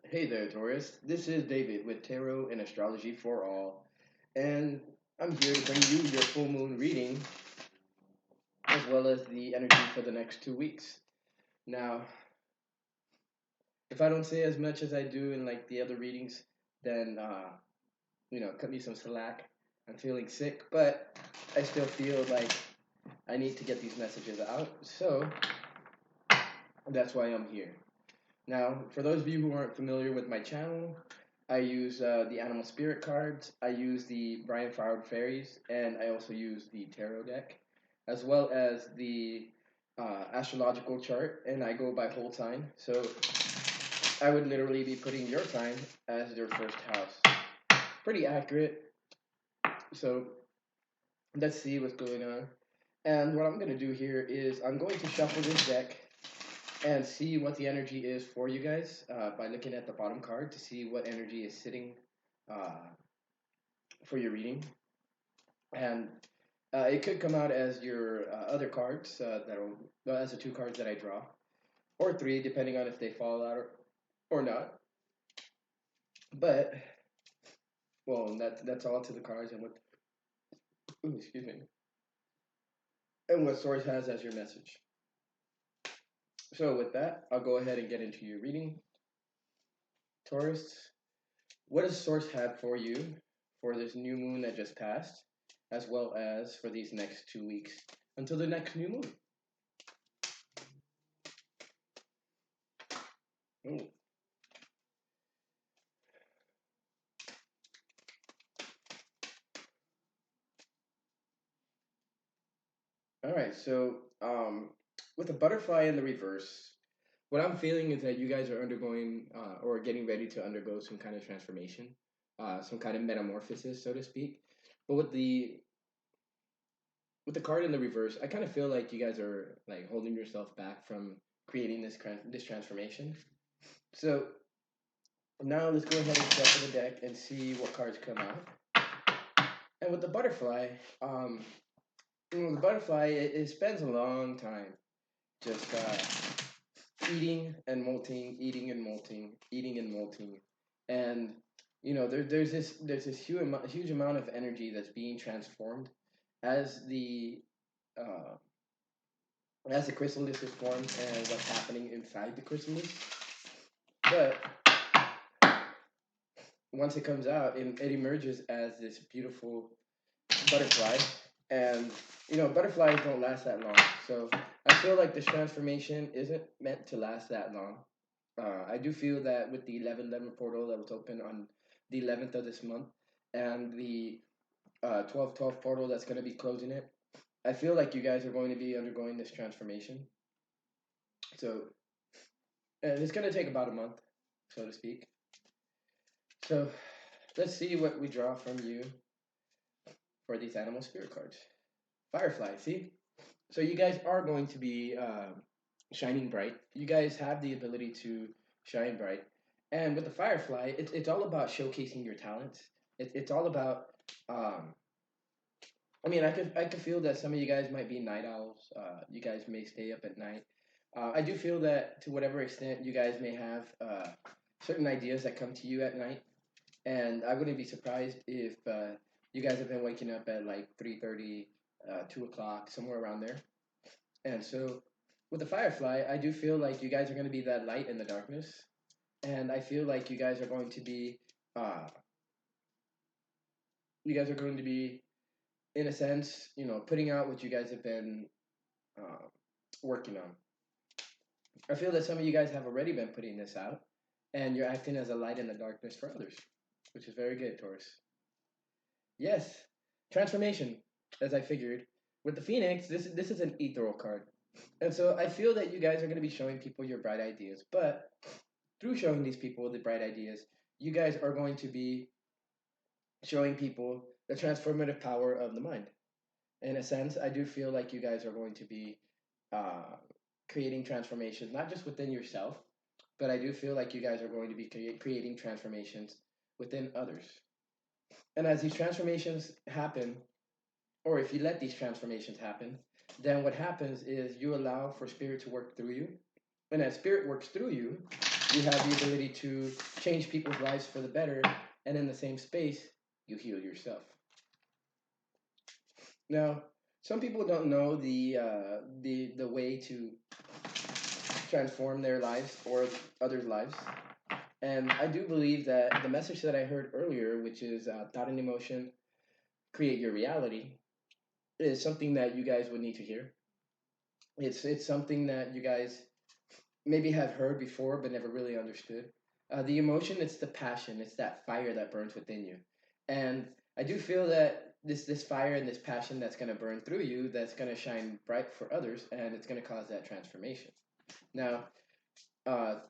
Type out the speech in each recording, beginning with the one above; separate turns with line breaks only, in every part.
Hey there, Taurus. This is David with Tarot and Astrology for All, and I'm here to bring you your full moon reading as well as the energy for the next 2 weeks. Now, if I don't say as much as I do in like the other readings, then cut me some slack. I'm feeling sick, but I still feel like I need to get these messages out, so that's why I'm here. Now, for those of you who aren't familiar with my channel, I use the animal spirit cards, I use the Brian Fowler fairies, and I also use the tarot deck, as well as the astrological chart, and I go by whole sign. So I would literally be putting your sign as your first house. Pretty accurate. So let's see what's going on. And what I'm going to do here is I'm going to shuffle this deck and see what the energy is for you guys by looking at the bottom card to see what energy is sitting uh, for your reading. And it could come out as your other cards as the two cards that I draw, or three, depending on if they fall out or not. But well, that's all to the cards and what. Ooh, excuse me. And what source has as your message. So with that, I'll go ahead and get into your reading, Taurus. What does source have for you for this new moon that just passed, as well as for these next 2 weeks until the next new moon? Ooh. All right, so with the butterfly in the reverse, what I'm feeling is that you guys are undergoing or getting ready to undergo some kind of transformation, some kind of metamorphosis, so to speak. But with the card in the reverse, I kind of feel like you guys are like holding yourself back from creating this transformation. So now let's go ahead and shuffle the deck and see what cards come out. And with the butterfly, the butterfly it spends a long time just eating and molting, eating and molting, eating and molting, and there's this huge amount of energy that's being transformed as the uh, as the chrysalis is formed and what's happening inside the chrysalis. But once it comes out, it emerges as this beautiful butterfly, and butterflies don't last that long. So I feel like this transformation isn't meant to last that long. I do feel that with the 1111 portal that was open on the 11th of this month and the 1212 portal that's going to be closing it, I feel like you guys are going to be undergoing this transformation. So, and it's going to take about a month, so to speak. So, let's see what we draw from you for these animal spirit cards. Firefly, see? So, you guys are going to be shining bright. You guys have the ability to shine bright. And with the Firefly, it's all about showcasing your talents. It's all about. I could feel that some of you guys might be night owls. You guys may stay up at night. I do feel that to whatever extent you guys may have certain ideas that come to you at night, and I wouldn't be surprised if you guys have been waking up at like 3:30, 2 o'clock, somewhere around there. And so, with the Firefly, I do feel like you guys are going to be that light in the darkness, and I feel like uh, you guys are going to be, in a sense, putting out what you guys have been uh, working on. I feel that some of you guys have already been putting this out, and you're acting as a light in the darkness for others, which is very good, Taurus. Yes, transformation, as I figured. With the Phoenix, this is an ethereal card. And so I feel that you guys are going to be showing people your bright ideas. But through showing these people the bright ideas, you guys are going to be showing people the transformative power of the mind. In a sense, I do feel like you guys are going to be uh, creating transformations, not just within yourself, but I do feel like you guys are going to be creating transformations within others. And as these transformations happen, or if you let these transformations happen, then what happens is you allow for spirit to work through you. And as spirit works through you, You have the ability to change people's lives for the better, and in the same space, you heal yourself. Now, some people don't know the way to transform their lives or others' lives, and I do believe that the message that I heard earlier, which is thought and emotion create your reality, is something that you guys would need to hear. It's something that you guys maybe have heard before but never really understood. The emotion, it's the passion, it's that fire that burns within you, and I do feel that this fire and this passion that's going to burn through you, that's going to shine bright for others, and it's going to cause that transformation. Now,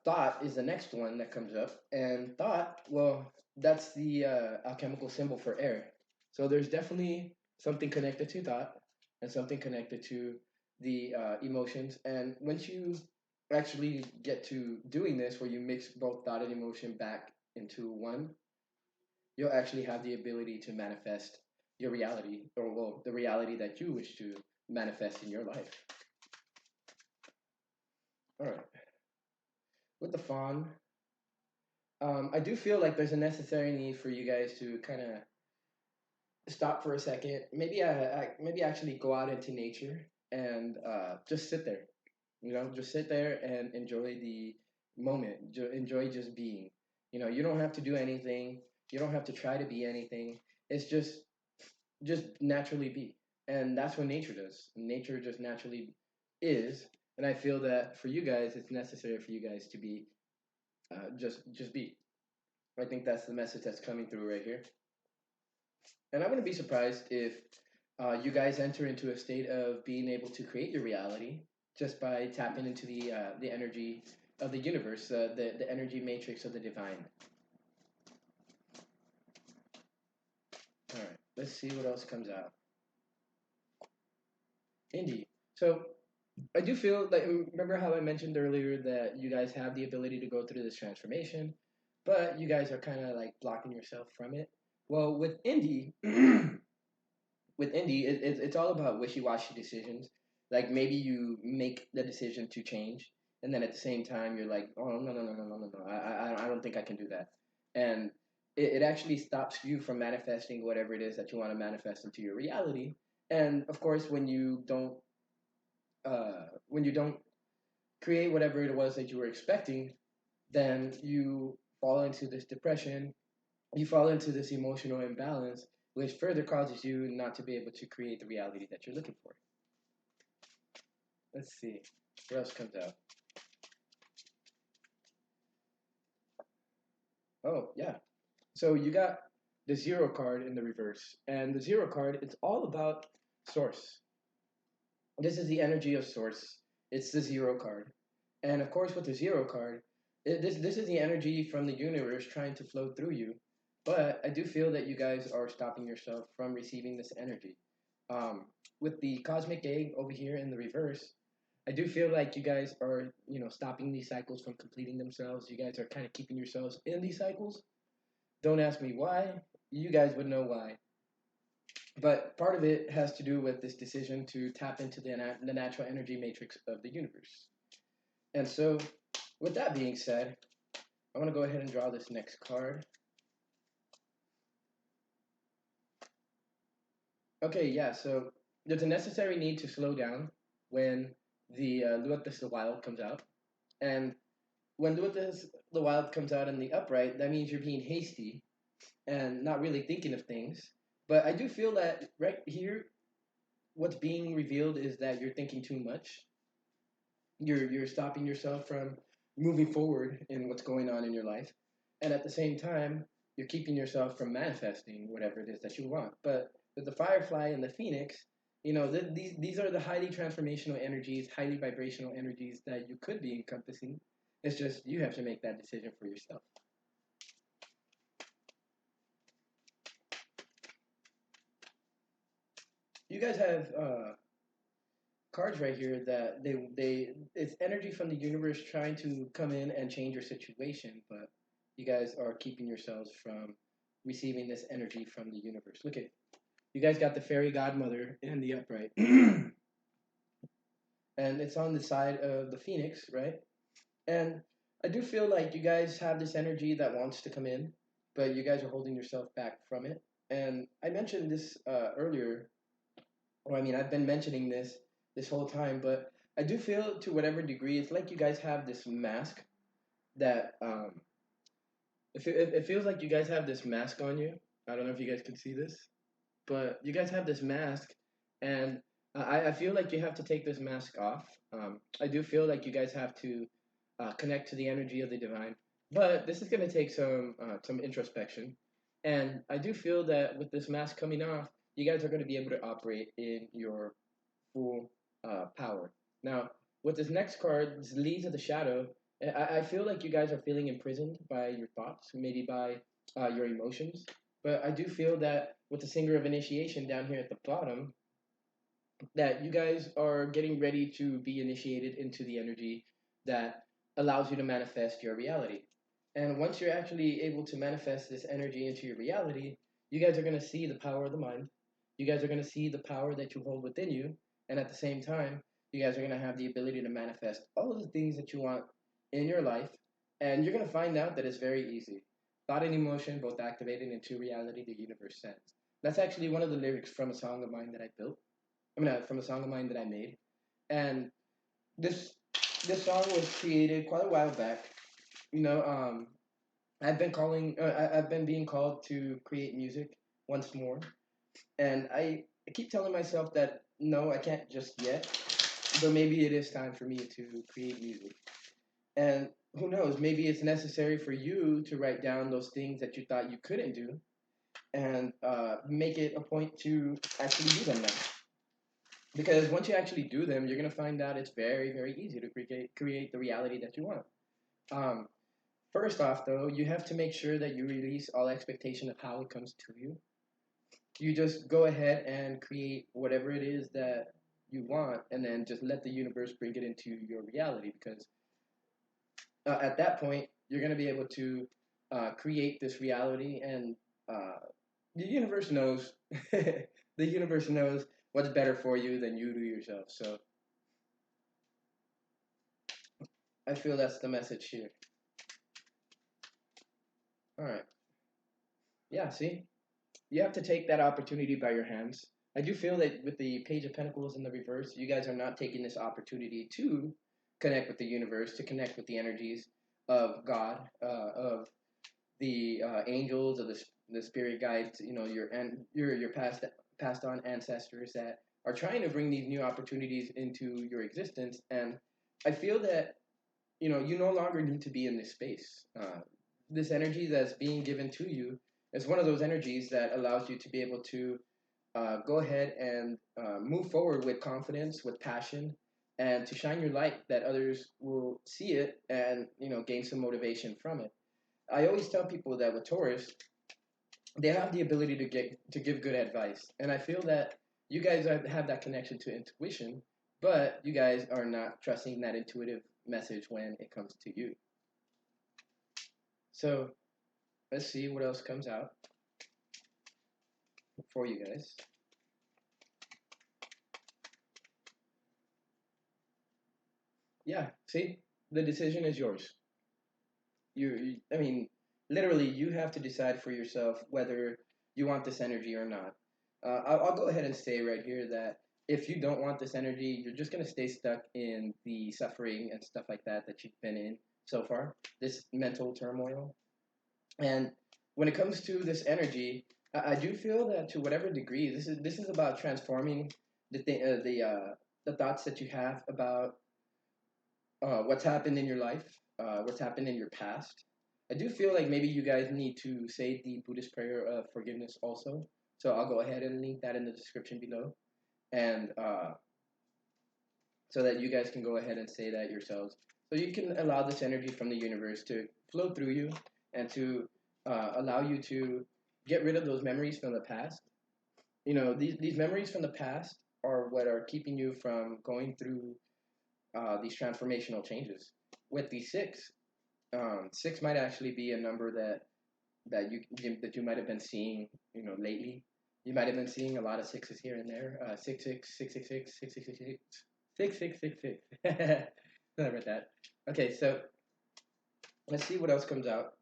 thought is the next one that comes up, and thought, well, that's the alchemical symbol for air. So there's definitely something connected to thought and something connected to the emotions. And once you actually get to doing this, where you mix both thought and emotion back into one, you'll actually have the ability to manifest your reality, or well, the reality that you wish to manifest in your life. All right. With the fawn, I do feel like there's a necessary need for you guys to kind of stop for a second. Maybe actually go out into nature and just sit there. You know, just sit there and enjoy the moment. Enjoy just being. You know, you don't have to do anything. You don't have to try to be anything. It's just naturally be, and that's what nature does. Nature just naturally is, and I feel that for you guys, it's necessary for you guys to be just be. I think that's the message that's coming through right here. And I wouldn't be surprised if you guys enter into a state of being able to create your reality just by tapping into the energy of the universe, the energy matrix of the divine. All right, let's see what else comes out. Indeed. So I do feel like, remember how I mentioned earlier that you guys have the ability to go through this transformation, but you guys are kind of like blocking yourself from it. Well, with indie, it's all about wishy-washy decisions. Like maybe you make the decision to change, and then at the same time you're like, oh no no no no no no no, I don't think I can do that, and it actually stops you from manifesting whatever it is that you want to manifest into your reality. And of course, when you don't create whatever it was that you were expecting, then you fall into this depression, you fall into this emotional imbalance, which further causes you not to be able to create the reality that you're looking for. Let's see what else comes out. Oh, yeah. So you got the zero card in the reverse. And the zero card, it's all about source. This is the energy of source. It's the zero card. And of course, with the zero card, this is the energy from the universe trying to flow through you. But I do feel that you guys are stopping yourself from receiving this energy. With the cosmic egg over here in the reverse, I do feel like you guys are, stopping these cycles from completing themselves. You guys are kind of keeping yourselves in these cycles. Don't ask me why. You guys would know why. But part of it has to do with this decision to tap into the natural energy matrix of the universe. And so, with that being said, I want to go ahead and draw this next card. Okay, yeah, so there's a necessary need to slow down when the Luatus the Wild comes out. And when Luatus the Wild comes out in the upright, that means you're being hasty and not really thinking of things. But I do feel that right here, what's being revealed is that you're thinking too much. You're stopping yourself from moving forward in what's going on in your life, and at the same time, you're keeping yourself from manifesting whatever it is that you want. But with the firefly and the phoenix, these are the highly transformational energies, highly vibrational energies that you could be encompassing. It's just you have to make that decision for yourself. You guys have cards right here that it's energy from the universe trying to come in and change your situation, but you guys are keeping yourselves from receiving this energy from the universe. Look at, you guys got the fairy godmother in the upright, and it's on the side of the phoenix, right? And I do feel like you guys have this energy that wants to come in, but you guys are holding yourself back from it. And I mentioned this earlier, or I mean, I've been mentioning this whole time, but I do feel to whatever degree it's like you guys have this mask that it feels like you guys have this mask on you. I don't know if you guys can see this, but you guys have this mask, and I feel like you have to take this mask off. I do feel like you guys have to connect to the energy of the divine, but this is going to take some introspection, and I do feel that with this mask coming off, you guys are going to be able to operate in your full power. Now, with this next card, this Leads of the Shadow, I feel like you guys are feeling imprisoned by your thoughts, maybe by your emotions. But I do feel that with the Singer of Initiation down here at the bottom, that you guys are getting ready to be initiated into the energy that allows you to manifest your reality. And once you're actually able to manifest this energy into your reality, you guys are going to see the power of the mind. You guys are going to see the power that you hold within you. And at the same time, you guys are going to have the ability to manifest all of the things that you want in your life. And you're going to find out that it's very easy. Thought and emotion both activated into reality the universe sends. That's actually one of the lyrics from a song of mine that I built. From a song of mine that I made. And this this song was created quite a while back. You know, I've been being called to create music once more, and I keep telling myself that no, I can't just yet. But maybe it is time for me to create music. And who knows? Maybe it's necessary for you to write down those things that you thought you couldn't do, and make it a point to actually do them now. Because once you actually do them, you're gonna find out it's very, very easy to create the reality that you want. Um, First off, though, you have to make sure that you release all expectation of how it comes to you. You just go ahead and create whatever it is that you want, and then just let the universe bring it into your reality. Because at that point, you're gonna be able to create this reality, and uh, the universe knows. The universe knows what's better for you than you do yourself. So I feel that's the message here. All right. Yeah, see? You have to take that opportunity by your hands. I do feel that with the Page of Pentacles in the reverse, you guys are not taking this opportunity to connect with the universe, to connect with the energies of God, of the angels, of the spirit guides, you know, your passed on ancestors that are trying to bring these new opportunities into your existence. And I feel that you no longer need to be in this space. This energy that's being given to you is one of those energies that allows you to be able to go ahead and move forward with confidence, with passion, and to shine your light that others will see it and gain some motivation from it. I always tell people that with Taurus, they have the ability to give good advice, and I feel that you guys have that connection to intuition, but you guys are not trusting that intuitive message when it comes to you. So let's see what else comes out for you guys. Yeah, see, the decision is yours. I mean, literally, you have to decide for yourself whether you want this energy or not. I'll go ahead and say right here that if you don't want this energy, you're just gonna stay stuck in the suffering and stuff like that you've been in so far. This mental turmoil. And when it comes to this energy, I do feel that to whatever degree, this is about transforming the thoughts that you have about what's happened in your life, what's happened in your past. I do feel like maybe you guys need to say the Buddhist prayer of forgiveness also. So I'll go ahead and link that in the description below, and so that you guys can go ahead and say that yourselves. So you can allow this energy from the universe to flow through you and to allow you to get rid of those memories from the past. These memories from the past are what are keeping you from going through these transformational changes. With the six, six might actually be a number that you might have been seeing, lately. You might have been seeing a lot of sixes here and there. Six six six six six six six six six six six six six. Sorry about that. Okay, so let's see what else comes out.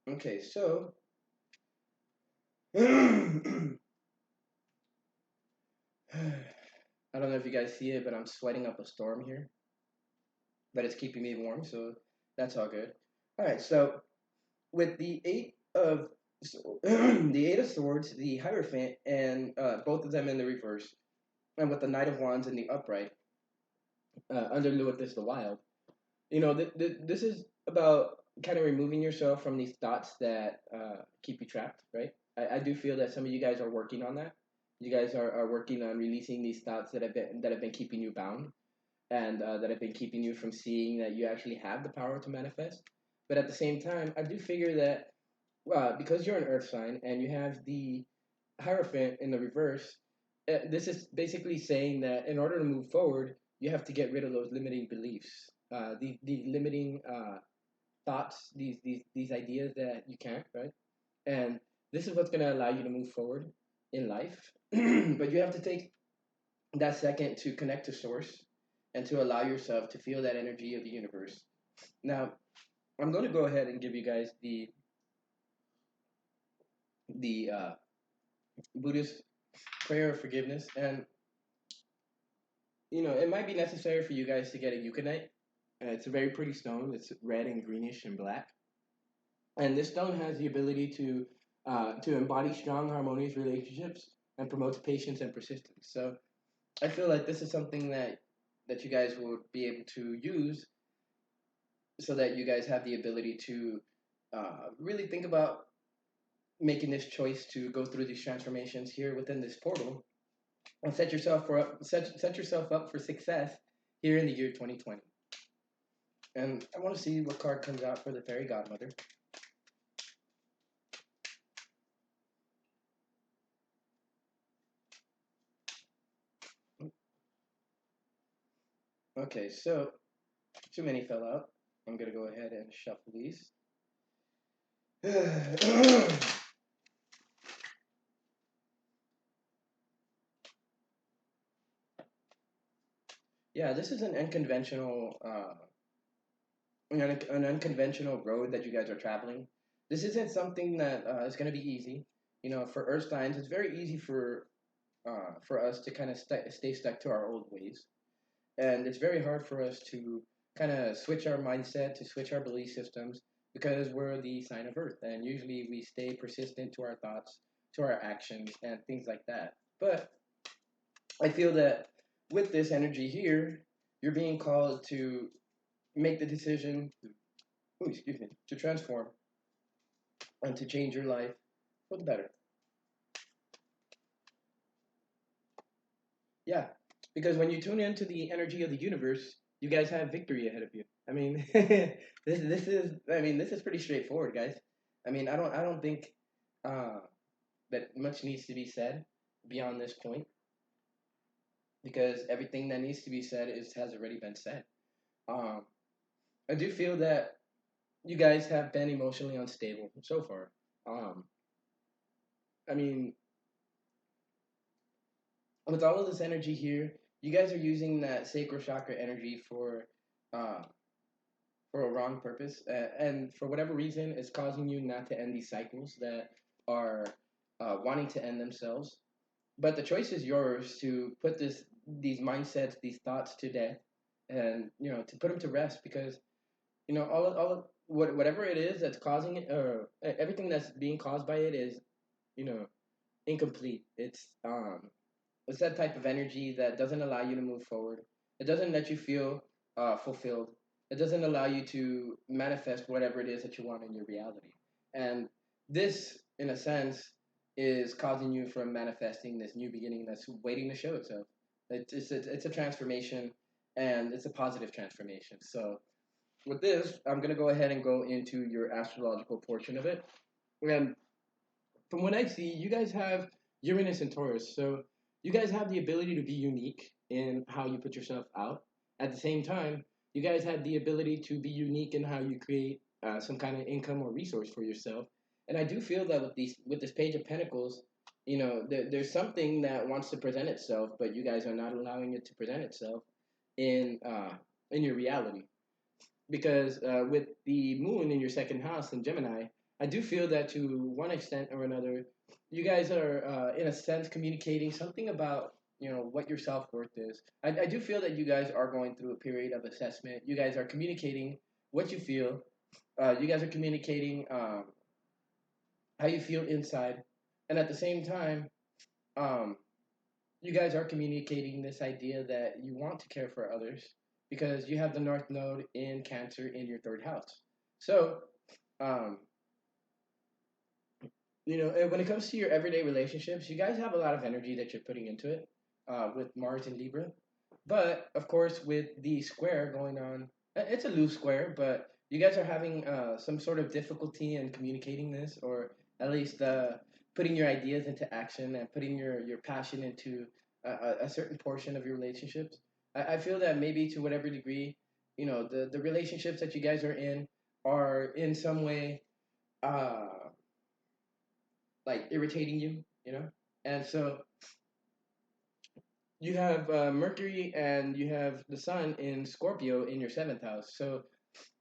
Okay, so I don't know if you guys see it, but I'm sweating up a storm here. But it's keeping me warm, so that's all good. All right, so with the the eight of swords, the Hierophant, and both of them in the reverse, and with the Knight of Wands in the upright, under Lewis the Wild. This is about kind of removing yourself from these thoughts that keep you trapped, right? I do feel that some of you guys are working on that. You guys are working on releasing these thoughts that have been keeping you bound, and that have been keeping you from seeing that you actually have the power to manifest. But at the same time, I do figure that because you're an earth sign and you have the Hierophant in the reverse, this is basically saying that in order to move forward, you have to get rid of those limiting beliefs, the limiting thoughts, these ideas that you can't, right? And this is what's going to allow you to move forward in life. But you have to take that second to connect to source and to allow yourself to feel that energy of the universe. Now, I'm going to go ahead and give you guys the Buddhist prayer of forgiveness, and it might be necessary for you guys to get a euconite. It's a very pretty stone. It's red and greenish and black, and this stone has the ability to embody strong, harmonious relationships and promotes patience and persistence. So I feel like this is something that you guys will be able to use, so that you guys have the ability to really think about making this choice to go through these transformations here within this portal, and set yourself up for success here in the year 2020. And I want to see what card comes out for the fairy godmother. Okay, so too many fell out. I'm gonna go ahead and shuffle these. Yeah, this is an unconventional road that you guys are traveling. This isn't something that is going to be easy. For Earth signs, it's very easy for us to kind of stay stuck to our old ways, and it's very hard for us to kind of switch our mindset, to switch our belief systems, because we're the sign of Earth, and usually we stay persistent to our thoughts, to our actions, and things like that. But I feel that with this energy here, you're being called to make the decision, to transform and to change your life for the better. Yeah, because when you tune into the energy of the universe, you guys have victory ahead of you. I mean, this is pretty straightforward, guys. I mean, I don't think uh, that much needs to be said beyond this point, because everything that needs to be said has already been said. Um, I do feel that you guys have been emotionally unstable so far. Um, I mean, with all of this energy here, you guys are using that sacral chakra energy uh, for a wrong purpose, and for whatever reason, it's causing you not to end these cycles that are wanting to end themselves. But the choice is yours to put these mindsets, these thoughts to death, and to put them to rest, because whatever it is that's causing it, or everything that's being caused by it is you know incomplete. It's that type of energy that doesn't allow you to move forward. It doesn't let you feel fulfilled. It doesn't allow you to manifest whatever it is that you want in your reality. And this, in a sense, is causing you from manifesting this new beginning that's waiting to show itself. It's a transformation, and it's a positive transformation. So with this, I'm going to go ahead and go into your astrological portion of it. And from what I see, you guys have Uranus and Taurus. So you guys have the ability to be unique in how you put yourself out. At the same time, you guys have the ability to be unique in how you create some kind of income or resource for yourself. And I do feel that with this Page of Pentacles, there's something that wants to present itself, but you guys are not allowing it to present itself in your reality. because with the moon in your second house in Gemini, I do feel that to one extent or another, you guys are in a sense communicating something about what your self worth is. I do feel that you guys are going through a period of assessment. You guys are communicating what you feel. You guys are communicating how you feel inside, and at the same time, um, you guys are communicating this idea that you want to care for others because you have the North Node in Cancer in your third house. So, um, when it comes to your everyday relationships, you guys have a lot of energy that you're putting into it with Mars and Libra. But of course, with the square going on, it's a loose square, but you guys are having some sort of difficulty in communicating this, or at least putting your ideas into action and putting your passion into a certain portion of your relationships. I feel that maybe to whatever degree, the relationships that you guys are in some way uh, like irritating you. And so you have Mercury and you have the Sun in Scorpio in your seventh house. So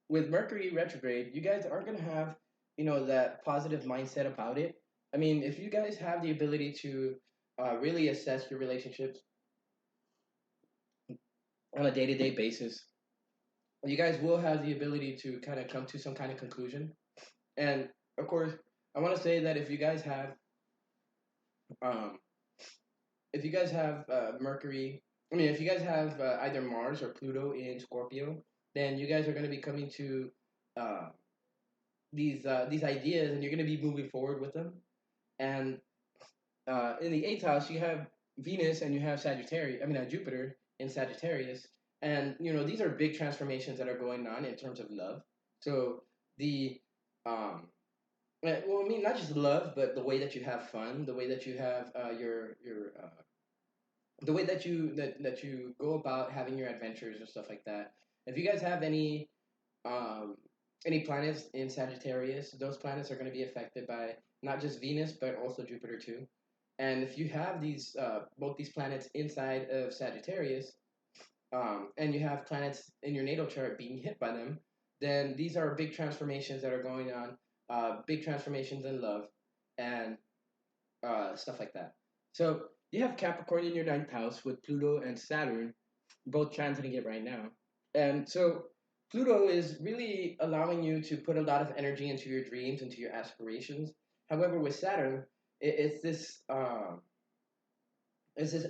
with Mercury retrograde, you guys aren't going to have, that positive mindset about it. I mean, if you guys have the ability to really assess your relationships on a day to day basis, you guys will have the ability to kind of come to some kind of conclusion. And of course, I want to say that um, if you guys have Mercury, I mean, if you guys have either Mars or Pluto in Scorpio, then you guys are going to be coming to uh, these ideas, and you're going to be moving forward with them. And in the eighth house, you have Venus and you have Sagittarius. I mean, Jupiter in Sagittarius, and these are big transformations that are going on in terms of love. So the well, I mean, not just love, but the way that you have fun, the way that you have your the way that you go about having your adventures and stuff like that. If you guys have um, any planets in Sagittarius, those planets are going to be affected by not just Venus but also Jupiter too. And if you have these both these planets inside of Sagittarius, and you have planets in your natal chart being hit by them, then these are big transformations that are going on, big transformations in love, and stuff like that. So you have Capricorn in your ninth house with Pluto and Saturn both transiting it right now. And so Pluto is really allowing you to put a lot of energy into your dreams, into your aspirations. However, with Saturn, it's this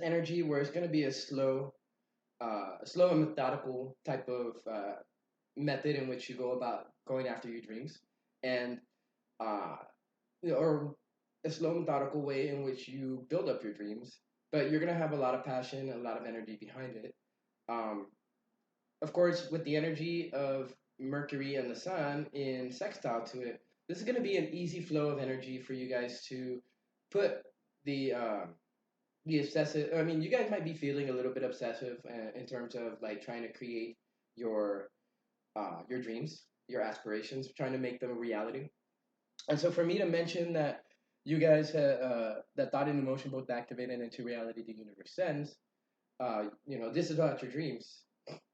energy where it's going to be a slow and methodical type of method in which you go about going after your dreams, and uh, or a slow, methodical way in which you build up your dreams. But you're gonna have a lot of passion, a lot of energy behind it. Um, of course, with the energy of Mercury and the Sun in sextile to it, this is gonna be an easy flow of energy for you guys to put the the obsessive. I mean, you guys might be feeling a little bit obsessive in terms of like trying to create your your dreams, your aspirations, trying to make them a reality. And so for me to mention that you guys that thought and emotion both activated into reality the universe sends, this is about your dreams.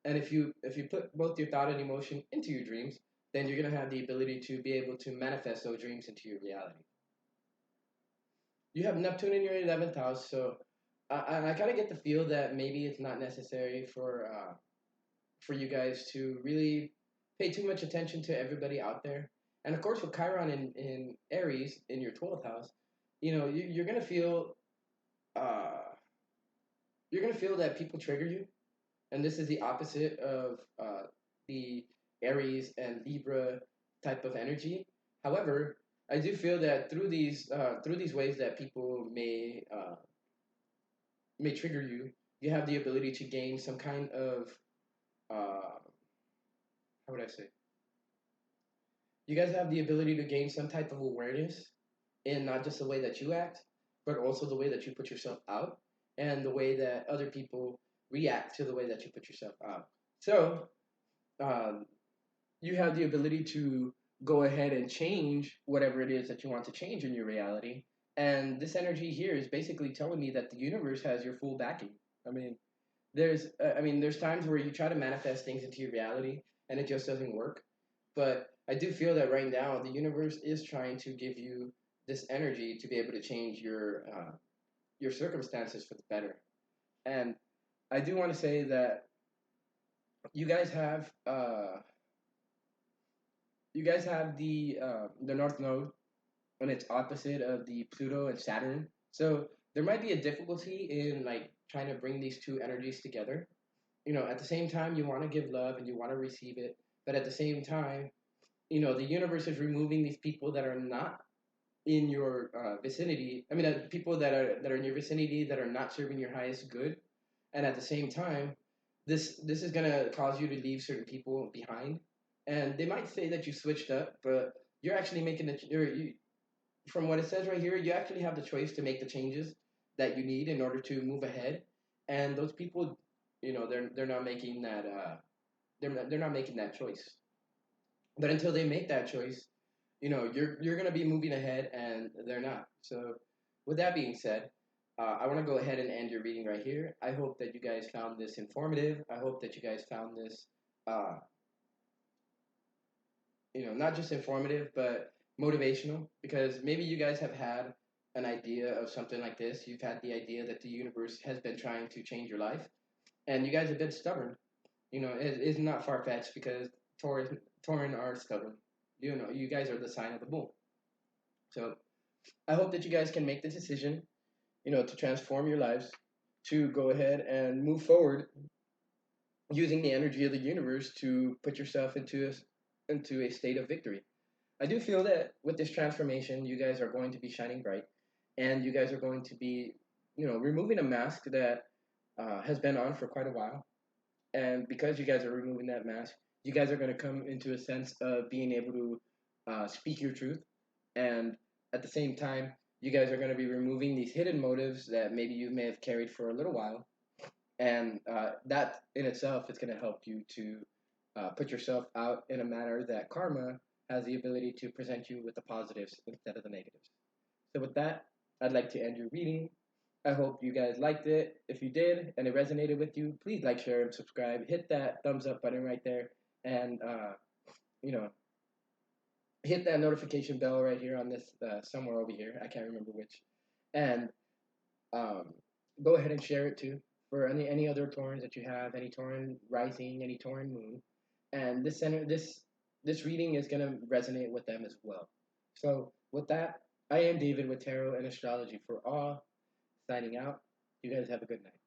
And if you put both your thought and emotion into your dreams, then you're gonna have the ability to be able to manifest those dreams into your reality. You have Neptune in your 11th house, so I kind of get the feel that maybe it's not necessary for you guys to really pay too much attention to everybody out there. And of course, with Chiron in Aries in your 12th house, you're gonna feel uh, you're gonna feel that people trigger you, and this is the opposite of the Aries and Libra type of energy. However, I do feel that through these ways that people may trigger you, you have the ability to gain some kind of uh, how would I say? You guys have the ability to gain some type of awareness in not just the way that you act, but also the way that you put yourself out and the way that other people react to the way that you put yourself out. So, um, you have the ability to go ahead and change whatever it is that you want to change in your reality. And this energy here is basically telling me that the universe has your full backing. I mean, there's times where you try to manifest things into your reality, and it just doesn't work. But I do feel that right now the universe is trying to give you this energy to be able to change your circumstances for the better. And I do want to say that you guys have uh, you guys have the North Node when it's opposite of the Pluto and Saturn. So there might be a difficulty in like trying to bring these two energies together. At the same time, you want to give love and you want to receive it, but at the same time, the universe is removing these people that are not in your vicinity. I mean, people that are in your vicinity that are not serving your highest good, and at the same time, this is gonna cause you to leave certain people behind, and they might say that you switched up, but you're actually making from what it says right here, you actually have the choice to make the changes that you need in order to move ahead, and those people, they're not making that they're not making that choice. But until they make that choice, you're gonna be moving ahead, and they're not. So, with that being said, I want to go ahead and end your reading right here. I hope that you guys found this informative. I hope that you guys found this, uh, not just informative, but motivational. Because maybe you guys have had an idea of something like this. You've had the idea that the universe has been trying to change your life, and you guys have been stubborn. It's not far fetched because Taurus, Tauran are stubborn. You guys are the sign of the bull. So I hope that you guys can make the decision, to transform your lives, to go ahead and move forward using the energy of the universe to put yourself into a state of victory. I do feel that with this transformation, you guys are going to be shining bright, and you guys are going to be, removing a mask that has been on for quite a while. And because you guys are removing that mask, you guys are going to come into a sense of being able to speak your truth. And at the same time, you guys are going to be removing these hidden motives that maybe you may have carried for a little while. And that in itself is going to help you to put yourself out in a manner that karma has the ability to present you with the positives instead of the negatives. So, with that, I'd like to end your reading. I hope you guys liked it. If you did and it resonated with you, please like, share, and subscribe. Hit that thumbs up button right there, and you know, hit that notification bell right here on this somewhere over here. I can't remember which, and um, go ahead and share it too for any other Taurans that you have, any Tauran rising, any Tauran moon, and this reading is gonna resonate with them as well. So with that, I am David with Tarot and Astrology for All. Signing out. You guys have a good night.